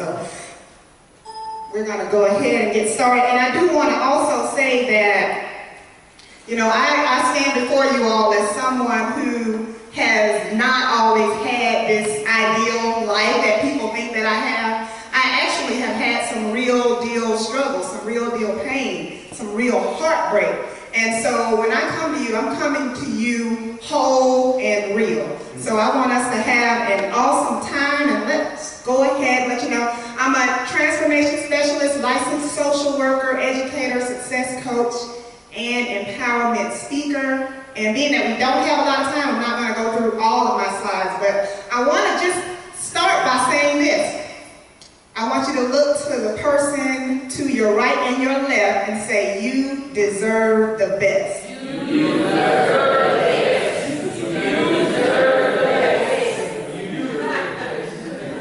So we're going to go ahead and get started. And I do want to also say that, you know, I stand before you all as someone who has not always had this ideal life that people think that I have. I actually have had some real deal struggles, some real deal pain, some real heartbreak. And so when I come to you, I'm coming to you whole and real. So I want us to have an awesome time, and let's go ahead and let you know. I'm a transformation specialist, licensed social worker, educator, success coach, and empowerment speaker. And being that we don't have a lot of time, I'm not going to go through all of my slides, but I want to just start by saying this. I want you to look to the person to your right and your left and say, you deserve the best. You deserve the best. You deserve the best.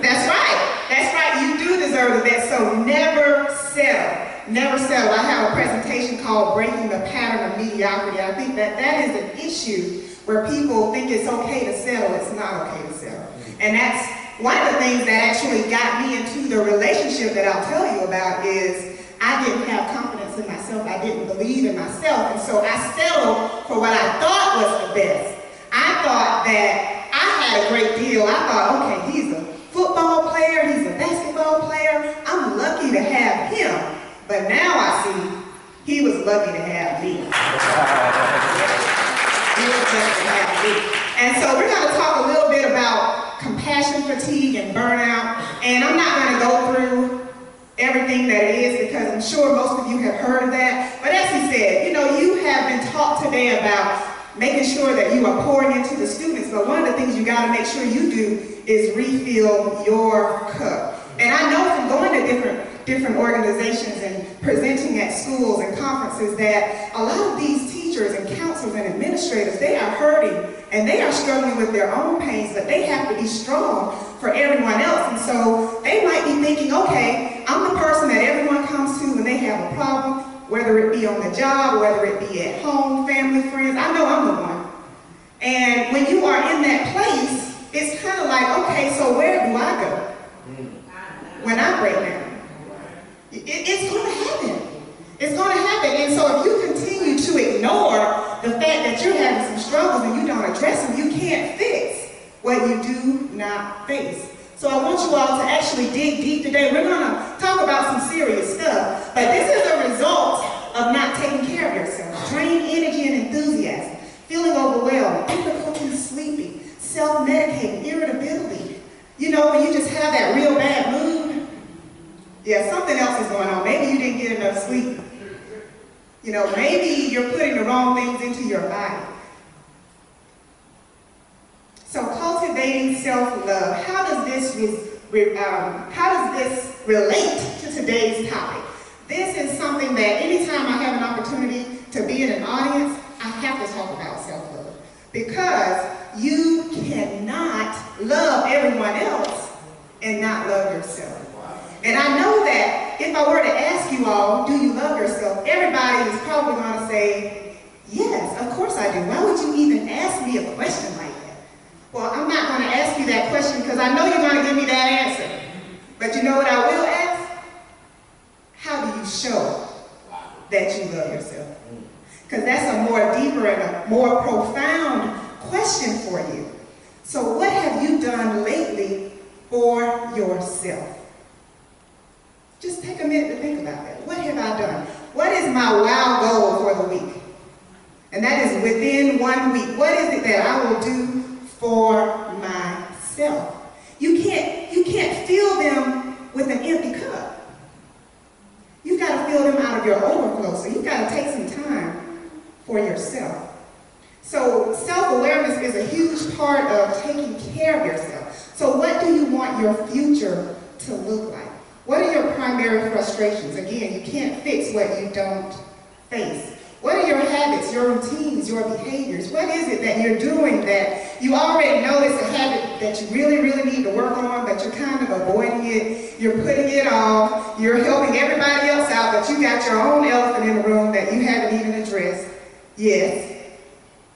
That's right. That's right. You do deserve the best. So never settle. Never settle. I have a presentation called Breaking the Pattern of Mediocrity. I think that that is an issue where people think it's okay to settle. It's not okay to settle. And that's one of the things that actually got me into the relationship that I'll tell you about is I didn't have confidence in myself. I didn't believe in myself. And so I settled for what I thought was the best. I thought that I had a great deal. I thought, okay, he's a football player. He's a basketball player. I'm lucky to have him. But now I see he was lucky to have me. He was lucky to have me. And so we're going to talk a little bit about compassion fatigue and burnout. And I'm not going to go through everything that it is because I'm sure most of you have heard of that. But as he said, you know, you have been taught today about making sure that you are pouring into the students. But one of the things you got to make sure you do is refill your cup. And I know from going to different organizations and presenting at schools and conferences that a lot of these teachers and counselors and administrators, they are hurting and they are struggling with their own pains, but they have to be strong for everyone else. And so they might be thinking, okay, I'm the person that everyone comes to when they have a problem, whether it be on the job, whether it be at home, family, friends. I know I'm the one. And when you are in that place, it's kind of like, okay, so where do I go when I break down? It's going to happen. It's going to happen. And so if you continue to ignore the fact that you're having some struggles and you don't address them, you can't fix what you do not face. So I want you all to actually dig deep today. We're going to talk about some serious stuff, but this is a result of not taking care of yourself. Drained energy and enthusiasm, feeling overwhelmed, difficulty sleeping, self-medicating, irritability. You know, when you just have that real bad mood, yeah, something else is going on. Maybe you didn't get enough sleep. You know, maybe you're putting the wrong things into your body. So cultivating self-love, how does this relate to today's topic? This is something that anytime I have an opportunity to be in an audience, I have to talk about self-love. Because you cannot love everyone else and not love yourself. And I know that if I were to ask you all, do you love yourself? Everybody is probably going to say, yes, of course I do. Why would you even ask me a question like that? Well, I'm not going to ask you that question because I know you're going to give me that answer. But you know what I will ask? How do you show that you love yourself? Because that's a more deeper and a more profound question for you. So what have you done lately for yourself? Just take a minute to think about that. What have I done? What is my wow goal for the week? And that is within 1 week. What is it that I will do for myself? You can't fill them with an empty cup. You've got to fill them out of your overflow. So you've got to take some time for yourself. So self-awareness is a huge part of taking care of yourself. So what do you want your future to look like? What are your primary frustrations? Again, you can't fix what you don't face. What are your habits, your routines, your behaviors? What is it that you're doing that you already know it's a habit that you really, really need to work on, but you're kind of avoiding it, you're putting it off, you're helping everybody else out, but you got your own elephant in the room that you haven't even addressed? Yes.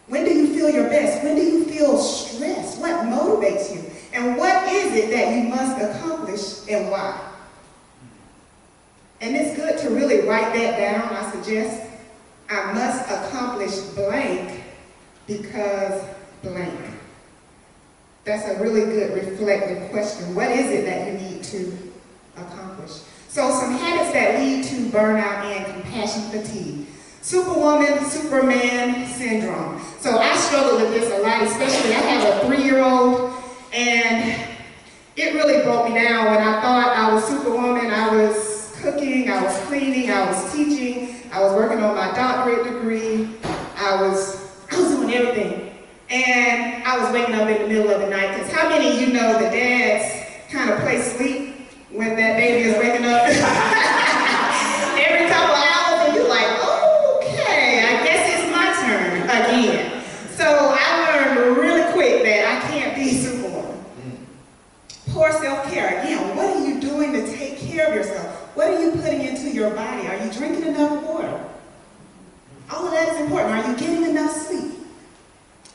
When do you feel your best? When do you feel stressed? What motivates you? And what is it that you must accomplish and why? And it's good to really write that down. I suggest I must accomplish blank because blank. That's a really good reflective question. What is it that you need to accomplish? So some habits that lead to burnout and compassion fatigue. Superwoman, Superman syndrome. So I struggle with this a lot, especially I have a 3-year-old, and it really broke me down when I thought I was Superwoman. I was cooking, I was cleaning, I was teaching, I was working on my doctorate degree, I was doing everything. And I was waking up in the middle of the night, because how many of you know the dads kind of play sleep when that baby is waking up? Every couple hours, and you're like, okay, I guess it's my turn again. So I learned really quick that I can't be Superwoman. Poor self-care. Again, what are you doing to take care of yourself? What are you putting into your body? Are you drinking enough water? All of that is important. Are you getting enough sleep?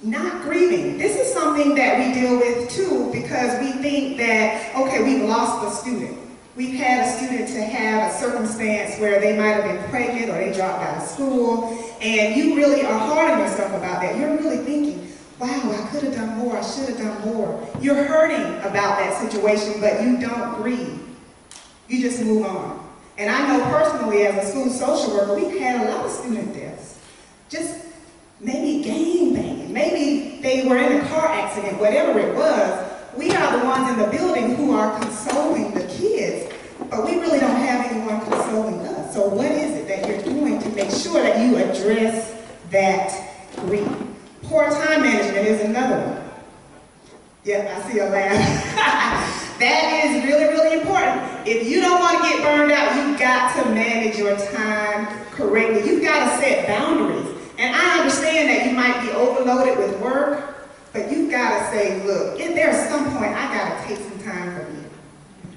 Not grieving. This is something that we deal with too, because we think that, okay, we've lost a student. We've had a student to have a circumstance where they might have been pregnant or they dropped out of school, and you really are hard on yourself about that. You're really thinking, wow, I could have done more, I should have done more. You're hurting about that situation, but you don't grieve. You just move on. And I know personally as a school social worker, we've had a lot of student deaths. Just maybe gang banging, maybe they were in a car accident, whatever it was. We are the ones in the building who are consoling the kids, but we really don't have anyone consoling us. So what is it that you're doing to make sure that you address that grief? Poor time management is another one. Yeah, I see a laugh. That is really, really important. If you don't want to get burned out, you've got to manage your time correctly. You've got to set boundaries. And I understand that you might be overloaded with work, but you've got to say, look, if there's some point I got to take some time for me.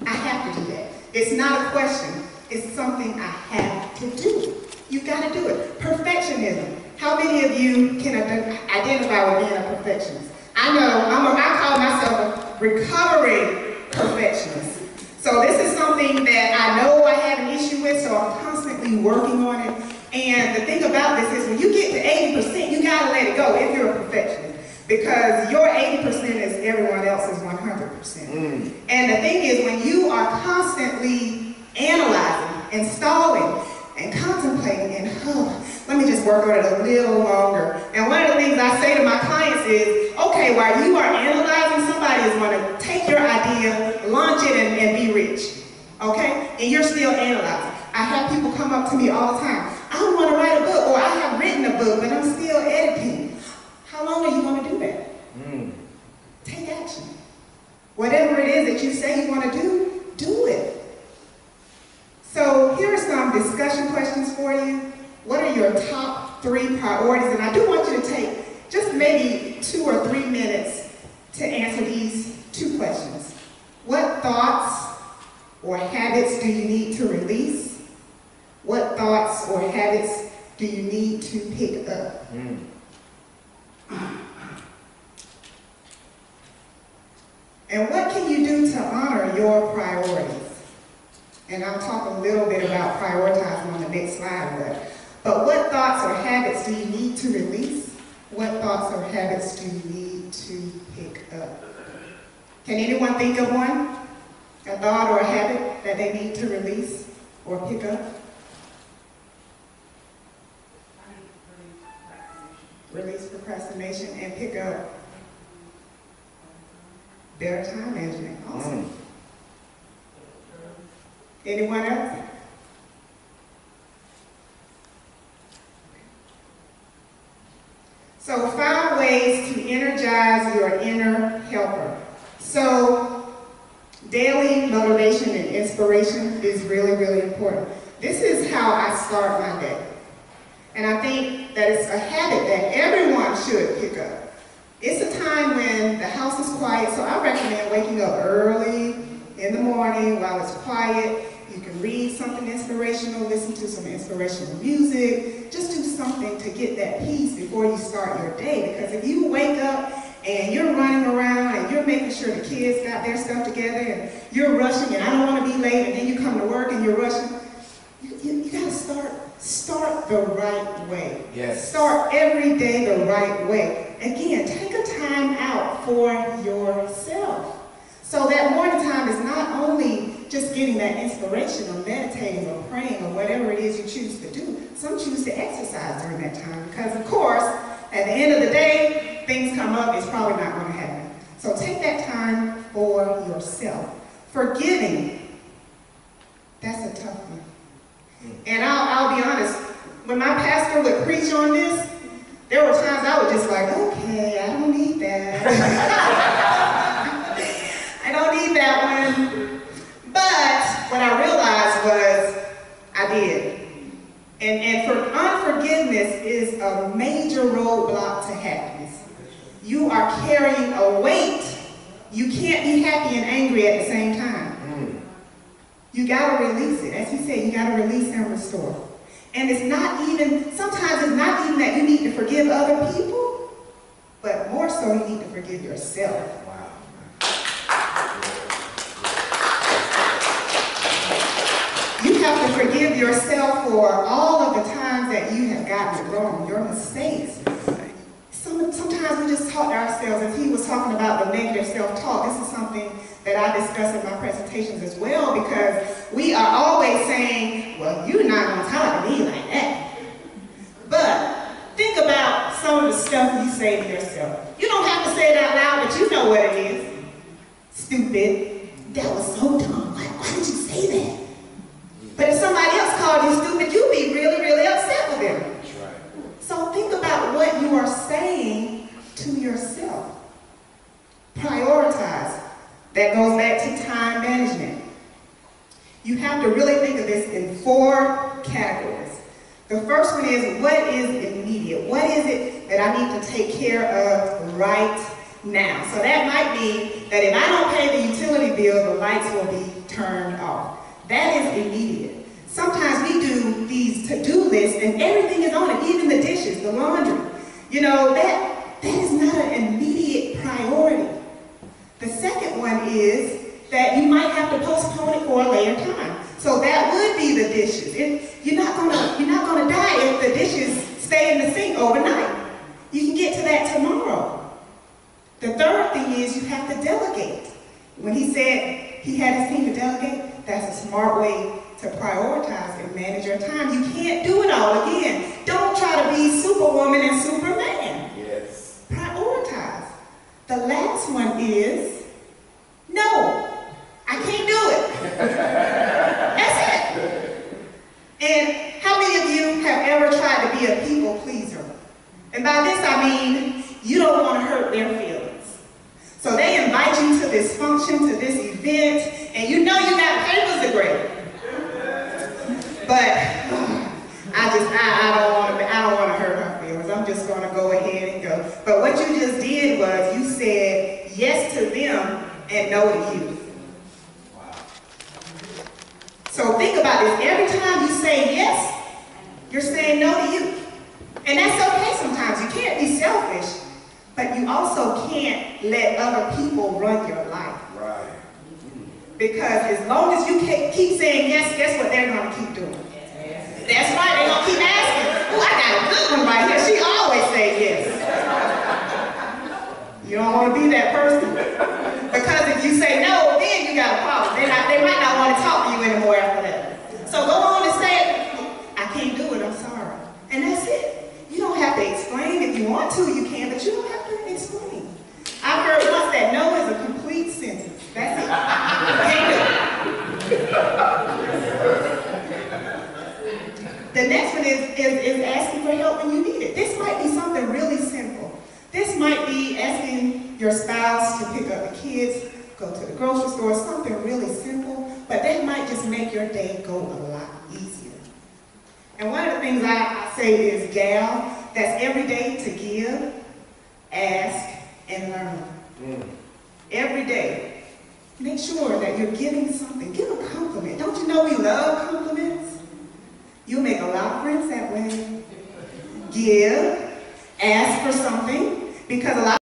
I have to do that. It's not a question. It's something I have to do. You've got to do it. Perfectionism. How many of you can identify with being a perfectionist? I know, I call myself a recovering perfectionist. So this is something that I know I have an issue with, so I'm constantly working on it. And the thing about this is when you get to 80%, you gotta let it go if you're a perfectionist. Because your 80% is everyone else's 100%. And the thing is, when you are constantly analyzing and stalling and contemplating and, let me just work on it a little longer. And one of the things I say to my clients is, okay, while you are analyzing, somebody is going to take your idea, launch it, and be rich. Okay? And you're still analyzing. I have people come up to me all the time. I want to write a book, or I have written a book, but I'm still editing. How long are you going to do that? Take action. Whatever it is that you say you want to do, do it. So here are some discussion questions for you. What are your top 3 priorities? And I do want you to take just maybe 2 or 3 minutes to answer these 2 questions. What thoughts or habits do you need to release? What thoughts or habits do you need to pick up? And what can you do to honor your priorities? And I'll talk a little bit about prioritizing on the next slide. But what thoughts or habits do you need to release? What thoughts or habits do you need to pick up? Can anyone think of one? A thought or a habit that they need to release or pick up? Release procrastination and pick up better time management. Awesome. Anyone else? So 5 ways to energize your inner helper. So daily motivation and inspiration is really, really important. This is how I start my day. And I think that it's a habit that everyone should pick up. It's a time when the house is quiet, so I recommend waking up early in the morning while it's quiet. You can read something inspirational, listen to some inspirational music, just do something to get that peace before you start your day. Because if you wake up and you're running around and you're making sure the kids got their stuff together and you're rushing and I don't want to be late, and then you come to work and you're rushing. You got to start the right way. Yes. Start every day the right way. Again, take a time out for yourself. So that morning time is not only just getting that inspiration or meditating or praying or whatever it is you choose to do. Some choose to exercise during that time because, of course, at the end of the day, things come up, it's probably not going to happen. So take that time for yourself. Forgiving, that's a tough one. And I'll be honest, when my pastor would preach on this, there were times I was just like, okay, I don't need that. I don't need that one. But what I realized was I did. And unforgiveness is a major roadblock to happiness. You are carrying a weight. You can't be happy and angry at the same time. You got to release it. As you said, you got to release and restore. And it's not even, sometimes it's not even that you need to forgive other people, but more so you need to forgive yourself. Wow. You have to forgive yourself for all of the times that you have gotten it wrong, your mistakes. Sometimes we just talk to ourselves, as he was talking about the negative self-talk. This is something that I discuss in my presentations as well, because we are always saying, well, you're not going to talk to me like that. But think about some of the stuff you say to yourself. You don't have to say it out loud, but you know what it is. Stupid. That was so dumb. Why did you say that? But if somebody else called you stupid, you'd be really, really upset with them. That's right. So think about what you are saying to yourself. Prioritize. That goes back to time management. You have to really think of this in 4 categories. The first one is, what is immediate? What is it that I need to take care of right now? So that might be that if I don't pay the utility bill, the lights will be turned off. That is immediate. Sometimes we do these to-do lists and everything is on it, even the dishes, the laundry. You know, that is not an immediate priority. The second one is that you might have to postpone it for a later time. So that would be the dishes. You're not gonna die if the dishes stay in the sink overnight. You can get to that tomorrow. The third thing is you have to delegate. When he said he had his team to delegate, that's a smart way to prioritize and manage your time. You can't do it all. Again, don't try to be Superwoman and Superman. Yes. Prioritize. The last one is, no, I can't do it. That's it. And how many of you have ever tried to be a people pleaser? And by this I mean, you don't want to hurt their feelings. So they invite you to this function, to this event, and you know you got papers to grade. But I don't want to hurt her feelings. I'm just going to go ahead and go. But what you just did was you said yes to them and no to you. Wow. So think about this. Every time you say yes, you're saying no to you. And that's okay sometimes. You can't be selfish, but you also can't let other people run your life. Right. Because as long as you keep saying yes, guess what they're going to keep doing? That's right, they're going to keep asking. Oh, I got a good one right here. She always says yes. You don't want to be that person. Because if you say no, then you got a problem. They might not want to talk to you anymore after that. So go on and say, I can't do it, I'm sorry. And that's it. You don't have to explain. If you want to, you can, but you don't have to explain. I heard once that no is a complete sentence. That's it. Can't do it. The next one is asking for help when you need it. This might be something really simple. This might be asking your spouse to pick up the kids, go to the grocery store, something really simple, but that might just make your day go a lot easier. And one of the things I say is, gal, that's every day to give, ask, and learn. Every day. Make sure that you're giving something. Give a compliment. Don't you know we love compliments? You'll make a lot of friends that way. Give, ask for something, because a lot